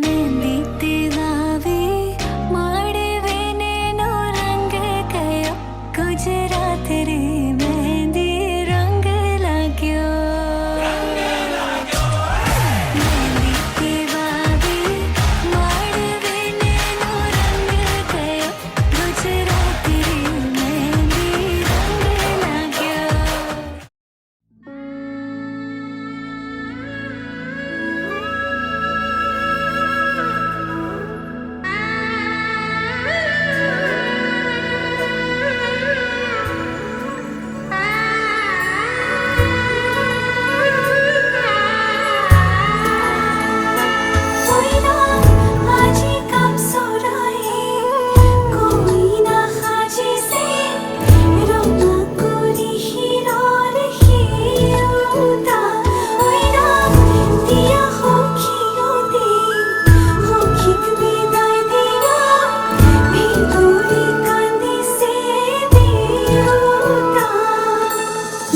मेहंदी गावे माड़वे नैनो रंग गयो गुजरात रे मेहंदी रंग लाग्यो मेहंदी गावे माड़वे नैनो रंग गयो गुजरात रे मेहंदी रंग लाग्यो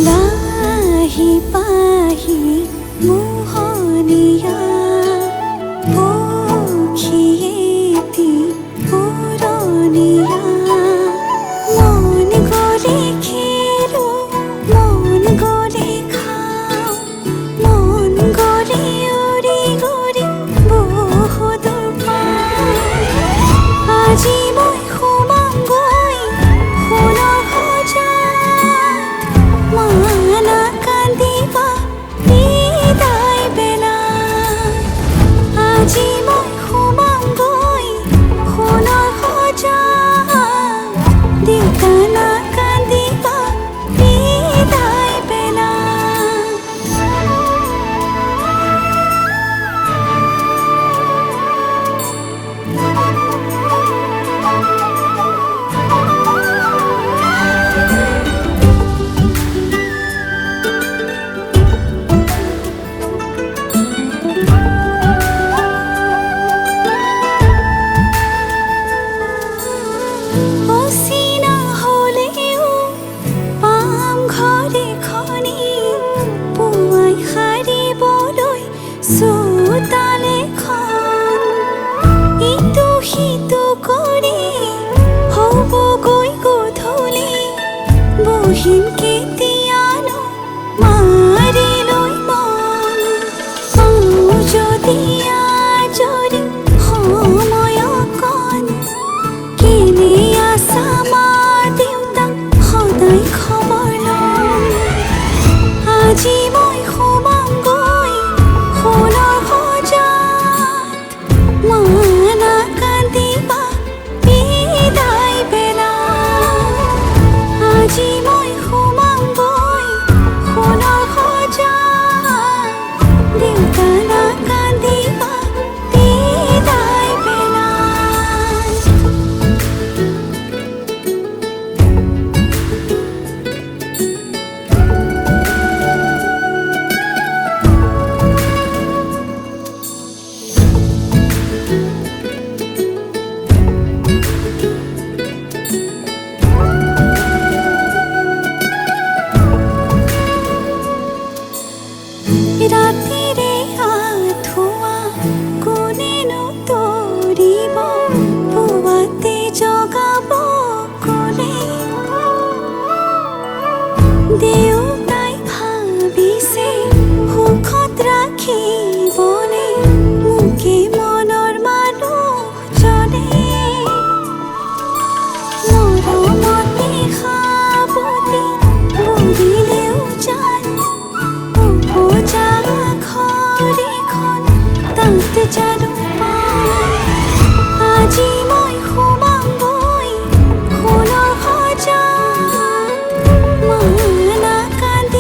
लाही पाही मोहनिया पोखिएती पुरनिया मन गरे खेलो मन गरे खाओ मन गरे उड़ी गरे बहुदूर पाओ আজি মই সোমাম গৈ সোণৰ সজাত মানা কান্দিবা বিদায় বেলা আজি মই সোমাম গৈ সোণৰ সজাত দেউতা না কান্দিবা বিদায় বেলা অচিনা হলেও পাম ঘৰে খনি পুৱাই সাৰিবলৈ চোতালেখন ইটো সিটো কৰি হ'বগৈ গধূলি বহিম কেতিয়ানো মাৰি লৈ মন পাওঁ যদি আজৰি সময় অকণ কেনে আছা মা দেউতাক সদায় খবৰ লওঁ আজি মই সোমাম গৈ সোণৰ সজাত মানা কান্দিবা বিদায় বেলা আজি মই সোমাম গৈ সোণৰ সজাত দেউতা না কান্দিবা বিদায় বেলা ৰাতিৰে আঁঠুৱা কোনেনো তৰিব পুৱাতে জগাব কোনে দেউতাই ভাবিছে সুখত ৰাখিবলে মোকে মনৰ মানুহজনে মৰমতে সাৱটি বুলিলেও জান উপজা ঘৰখন তাত জানো পাই আজি মই সোমাম গৈ সোণৰ সজাত মানা কান্দিবা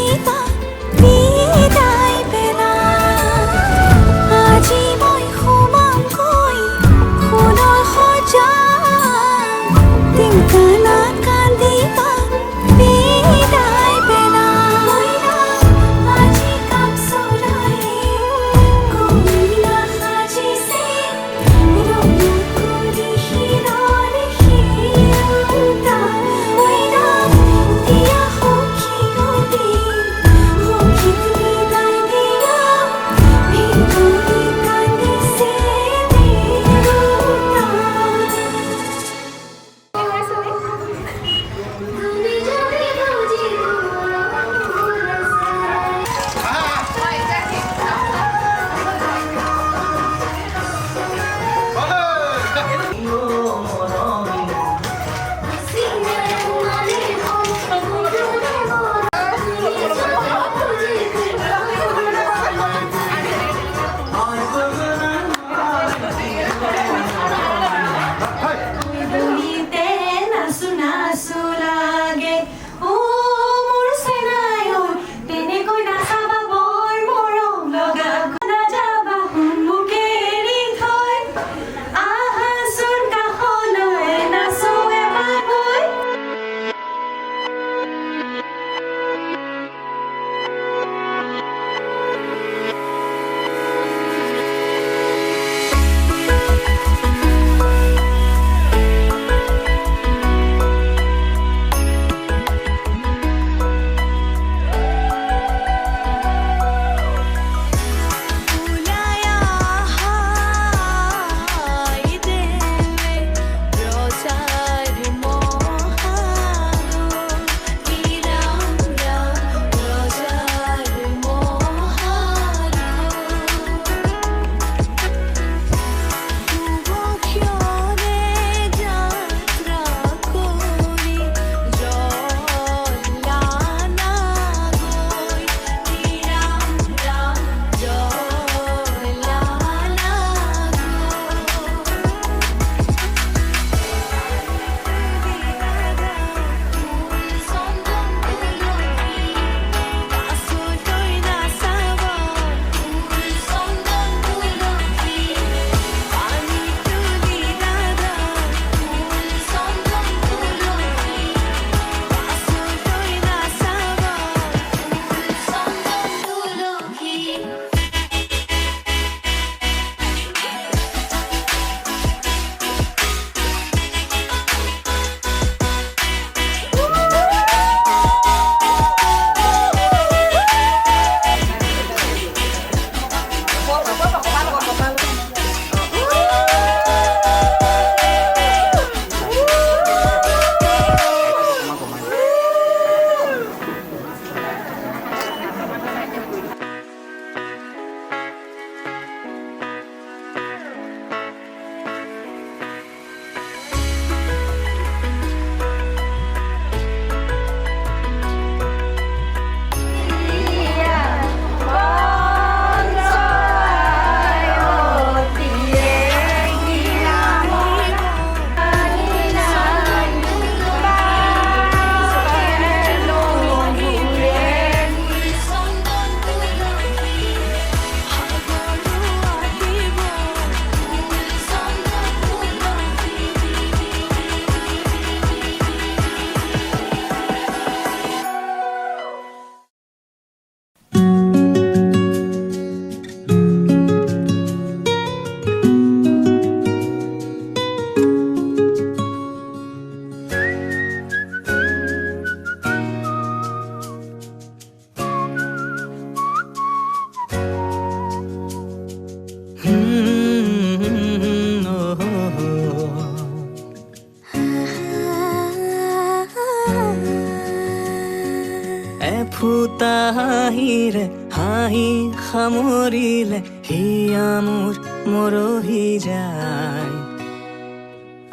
ফুটা হাঁহিৰে হাঁহি সামৰিলে হিয়া মোৰ মৰহি যায়।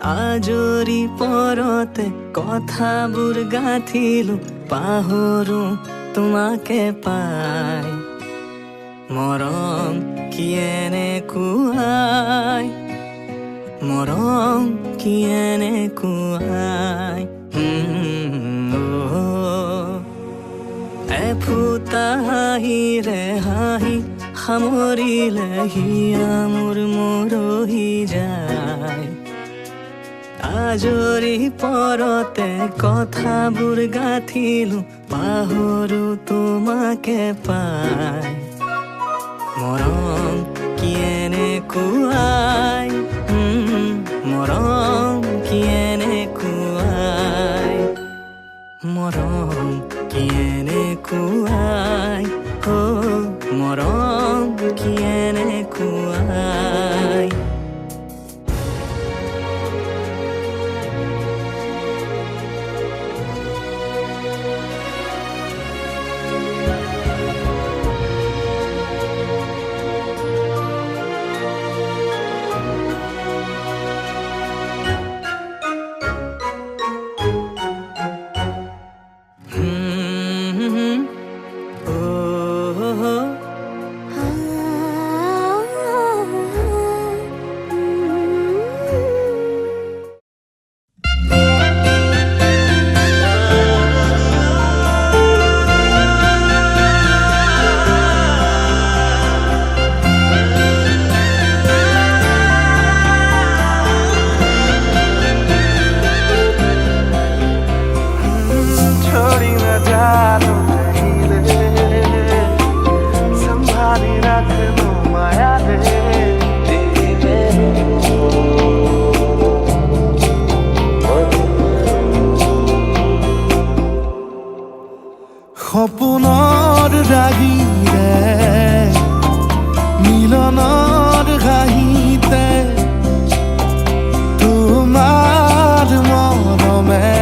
আজৰি পৰতে কথাবোৰ গাঁঠিলো পাহৰো তোমাকে পাই। মৰম কি এনেকুৱাই, মৰম কি এনেকুৱাই। এফুটা হাঁহিৰে হাঁহি সামৰিলে হিয়া মোৰ মৰহি যায়। আজৰি পৰতে কথাবোৰ গাঁঠিলো পাহৰো তোমাকে পাই। মৰম কি এনেকুৱাই, মৰম কি এনেকুৱাই, মৰম কি এনেকুৱাই, মৰম কি এনেকুৱাই। সপোনৰ ৰাগিৰে মিলনৰ হাঁহিতে তোমাৰ মৰমে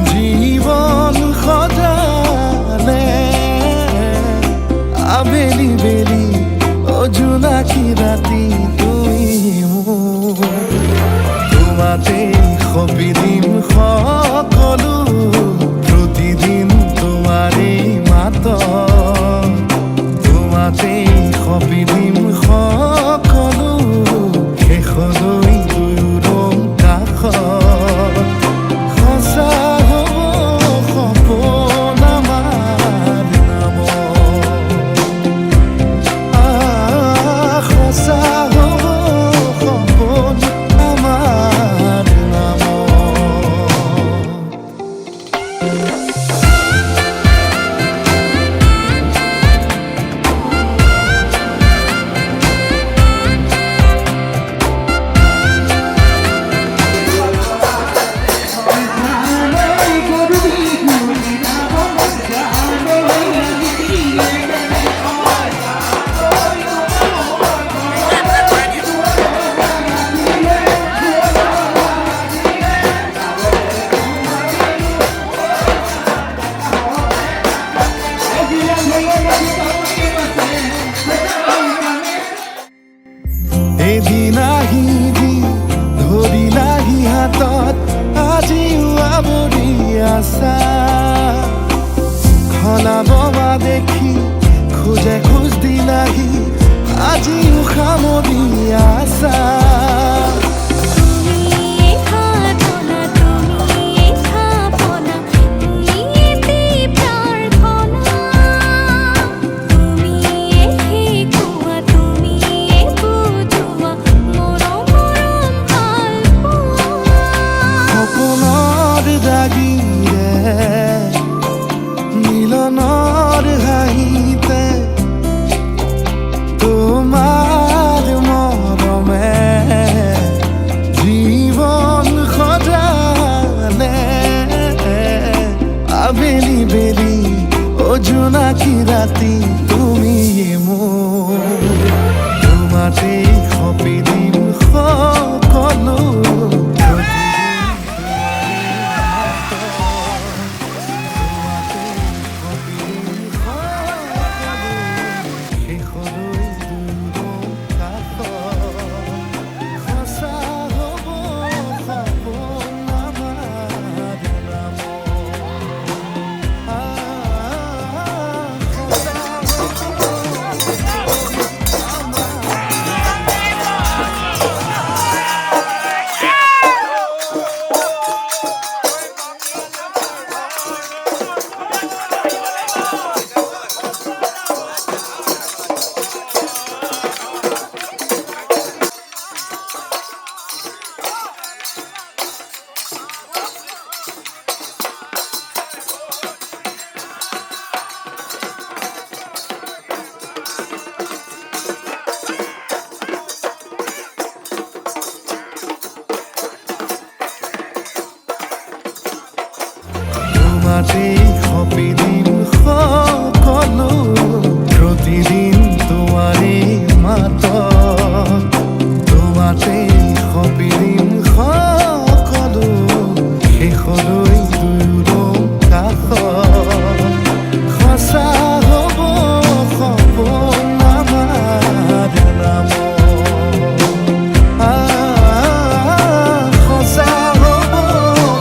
জীৱন সজালে। আবেলি বেলি অজোনাকি ৰাতি তুমি মোৰ, তোমাতে সপি দিম সকলো প্ৰতিদিন তোমাৰে মাত। তোমাতে সপি দিম সকলো শেষলৈ দুয়োৰং কাষত। সঁচা হ'ব সপোন আমাৰ নামত, সঁচা হ'ব সপোন আমাৰ নামত। এদিন আহিবি ধৰিলাহি হাতত আজিও আৱৰি আছা। খলাববা দেখি খোজে খোজ দিলাহি আজিও সামৰি আছা। মিলনৰ হাঁহিতে তোমাৰ মৰমে জীৱন সজালে। আবেলি বেলি অজোনাকি ৰাতি তুমি মোৰ, তোমাতে সপি দিম সকলো। তোমাতেই সপিদিম সকলো প্ৰতিদিন তোমাৰে মাত তোমাতেই সপিদিম সকলো শেষলৈ দুয়ো কাষ সঁচা হ'ব সপোন আমাৰ নাম সঁচা হ'ব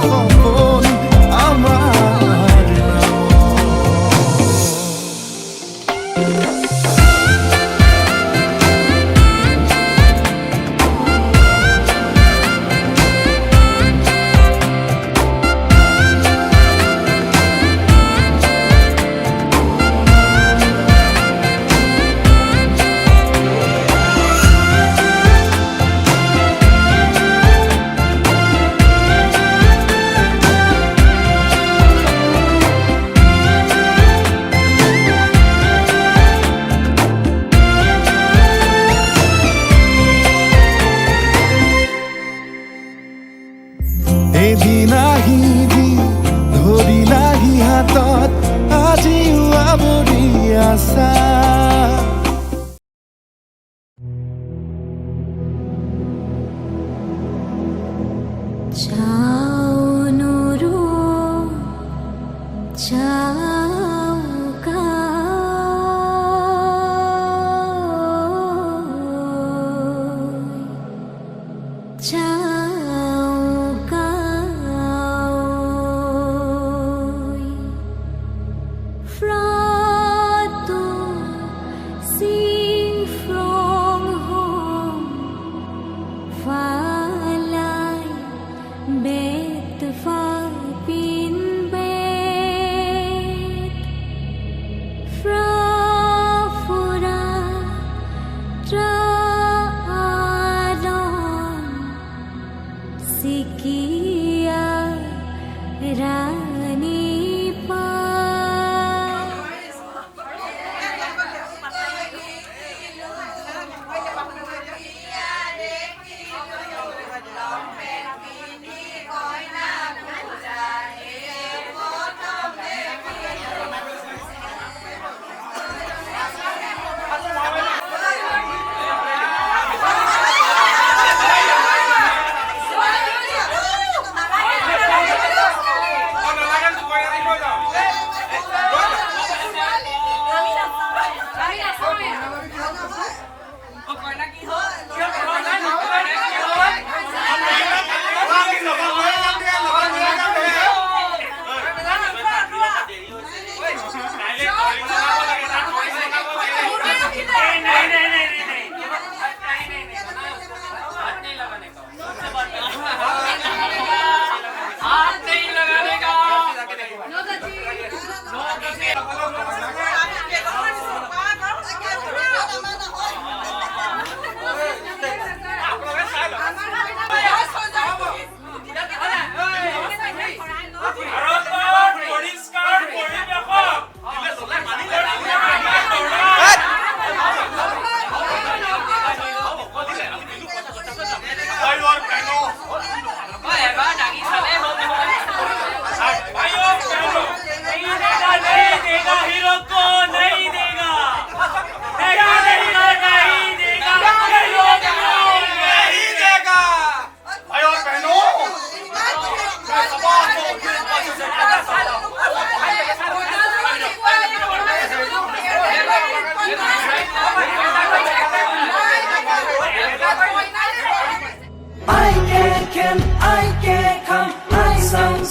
সপোন আমাৰ নাম এদিন আহিবি ধৰিলাহি হাতত আজিও আৱৰি আছা যাও নৰু যাও Sikia Rani Pa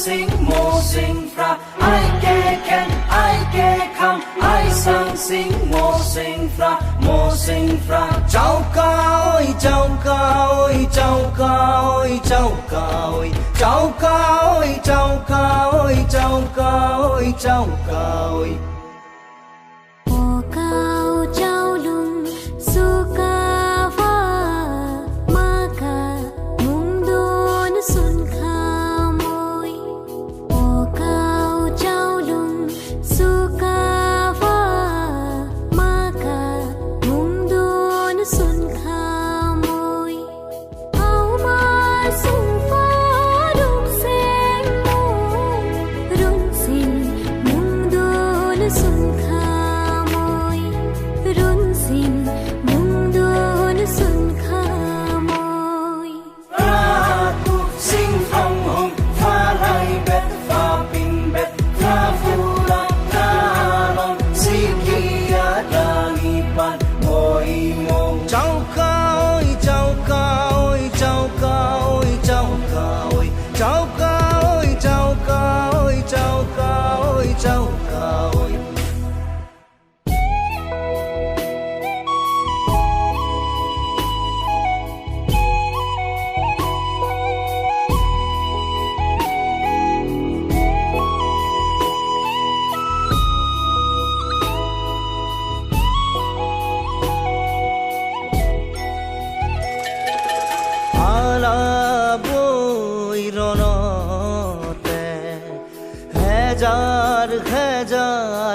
sing mo sing fra ai ke kham ai sang sing mo sing fra chau ca ơi chau ca ơi chau ca ơi chau ca ơi chau ca ơi chau ca ơi chau ca ơi chau ca ơi O cao trao lung su ca va ma ca mung don sun kha moi O cao trao lung su ca va ma ca mung don sun kha moi ao ma sung fa rung sen mo rung sin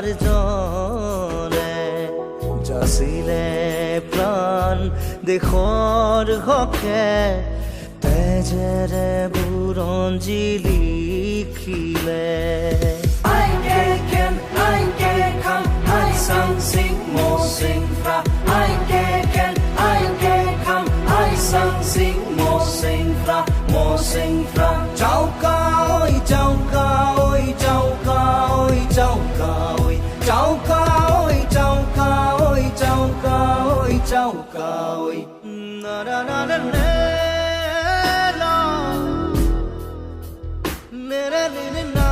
তোমার জলে যাচিলে প্ৰাণ দেশৰ হকে তেজেৰে বুৰঞ্জী লিখিলে I can I sang sing mo sing fra I can come I sang sing mo sing fra chau ca ơi chau ca ơi chau ca ơi chau ca ơi chau ca ơi chau ca ơi chau ca ơi chau ca ơi na na na na na la mere ne na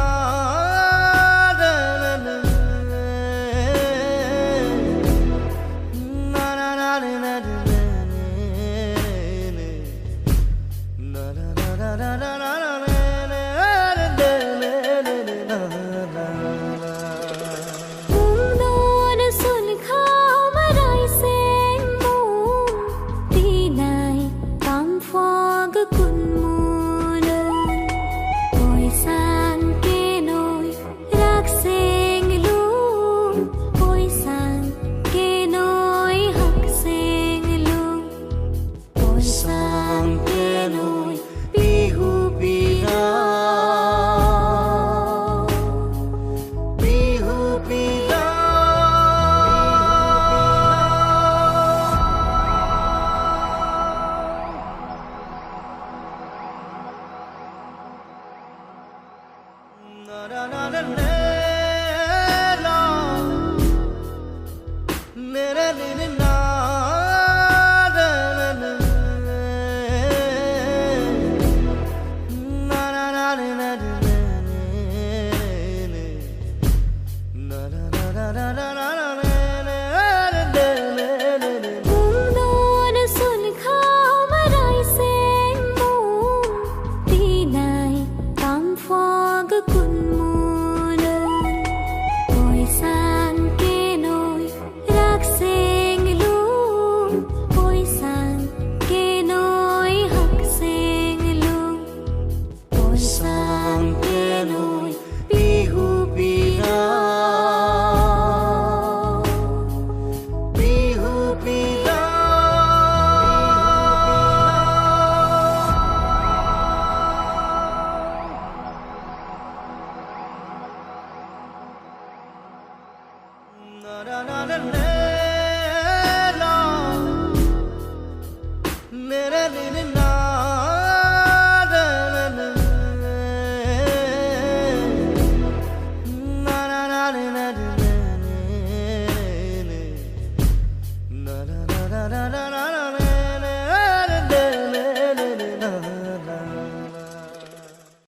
na na na